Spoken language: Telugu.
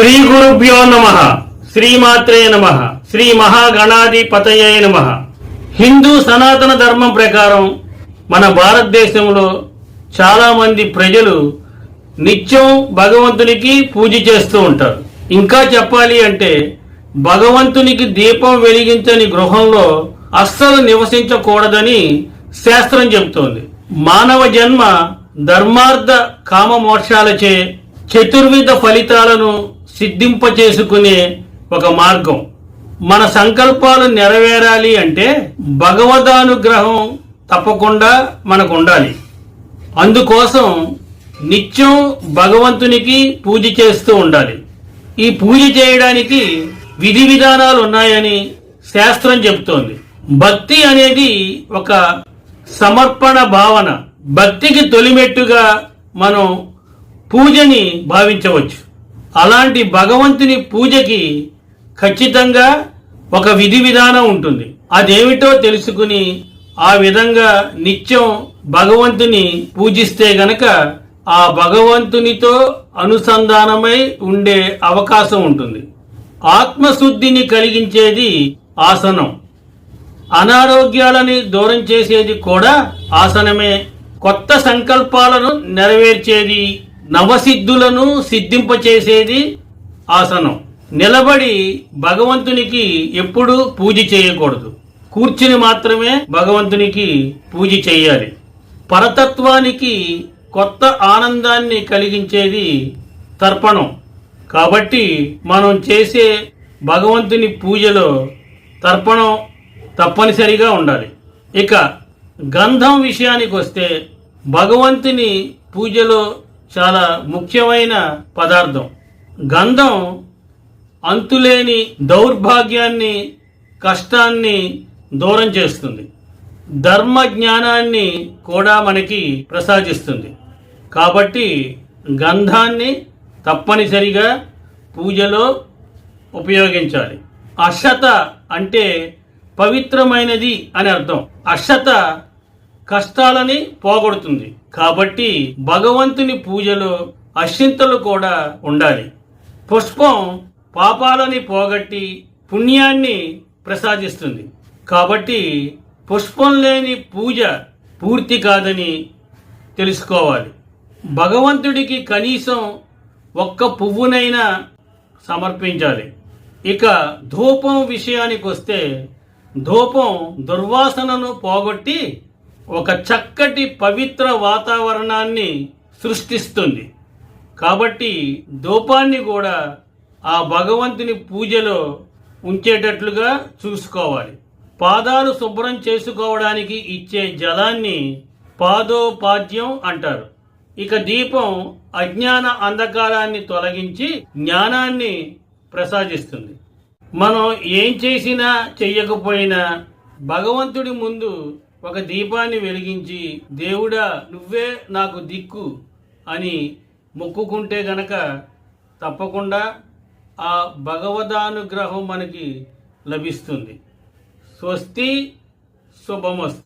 శ్రీ గురుభ్యో నమః. శ్రీమాత్రే నమః. శ్రీ మహాగణాధిపతయే నమః. హిందూ సనాతన ధర్మం ప్రకారం మన భారతదేశంలో చాలా మంది ప్రజలు నిత్యం భగవంతునికి పూజ చేస్తూ ఉంటారు. ఇంకా చెప్పాలి అంటే భగవంతునికి దీపం వెలిగించని గృహంలో అస్సలు నివసించకూడదని శాస్త్రం చెబుతోంది. మానవ జన్మ ధర్మార్థ కామ మోక్షాలచే చతుర్విధ ఫలితాలను సిద్ధింపచేసుకునే ఒక మార్గం. మన సంకల్పాలు నెరవేరాలి అంటే భగవదానుగ్రహం తప్పకుండా మనకు ఉండాలి. అందుకోసం నిత్యం భగవంతునికి పూజ చేస్తూ ఉండాలి. ఈ పూజ చేయడానికి విధి విధానాలు ఉన్నాయని శాస్త్రం చెబుతోంది. భక్తి అనేది ఒక సమర్పణ భావన. భక్తికి తొలిమెట్టుగా మనం పూజని భావించవచ్చు. అలాంటి భగవంతుని పూజకి ఖచ్చితంగా ఒక విధి విధానం ఉంటుంది. అదేమిటో తెలుసుకుని ఆ విధంగా నిత్యం భగవంతుని పూజిస్తే గనక ఆ భగవంతునితో అనుసంధానమై ఉండే అవకాశం ఉంటుంది. ఆత్మశుద్ధిని కలిగించేది ఆసనం. అనారోగ్యాలని దూరం చేసేది కూడా ఆసనమే. కొత్త సంకల్పాలను నెరవేర్చేది, నవసిద్ధులను సిద్ధింపచేసేది ఆసనం. నిలబడి భగవంతునికి ఎప్పుడూ పూజ చేయకూడదు. కూర్చుని మాత్రమే భగవంతునికి పూజ చేయాలి. పరతత్వానికి కొత్త ఆనందాన్ని కలిగించేది తర్పణం. కాబట్టి మనం చేసే భగవంతుని పూజలో తర్పణం తప్పనిసరిగా ఉండాలి. ఇక గంధం విషయానికి వస్తే భగవంతుని పూజలో చాలా ముఖ్యమైన పదార్థం. గంధం అంతులేని దౌర్భాగ్యాన్ని, కష్టాన్ని దూరం చేస్తుంది. ధర్మ జ్ఞానాన్ని కూడా మనకి ప్రసాదిస్తుంది. కాబట్టి గంధాన్ని తప్పనిసరిగా పూజలో ఉపయోగించాలి. అక్షత అంటే పవిత్రమైనది అని అర్థం. అక్షత కష్టాలని పోగొడుతుంది. కాబట్టి భగవంతుని పూజలో అక్షింతలు కూడా ఉండాలి. పుష్పం పాపాలని పోగొట్టి పుణ్యాన్ని ప్రసాదిస్తుంది. కాబట్టి పుష్పం లేని పూజ పూర్తి కాదని తెలుసుకోవాలి. భగవంతుడికి కనీసం ఒక్క పువ్వునైనా సమర్పించాలి. ఇక ధూపం విషయానికి వస్తే ధూపం దుర్వాసనను పోగొట్టి ఒక చక్కటి పవిత్ర వాతావరణాన్ని సృష్టిస్తుంది. కాబట్టి ధూపాన్ని కూడా ఆ భగవంతుని పూజలో ఉంచేటట్లుగా చూసుకోవాలి. పాదాలు శుభ్రం చేసుకోవడానికి ఇచ్చే జలాన్ని పాదోపాద్యం అంటారు. ఇక దీపం అజ్ఞాన అంధకారాన్ని తొలగించి జ్ఞానాన్ని ప్రసాదిస్తుంది. మనం ఏం చేసినా చెయ్యకపోయినా భగవంతుడి ముందు ఒక దీపాన్ని వెలిగించి దేవుడా నువ్వే నాకు దిక్కు అని మొక్కుకుంటే గనక తప్పకుండా ఆ భగవదానుగ్రహం మనకి లభిస్తుంది. స్వస్తి శుభమస్తు.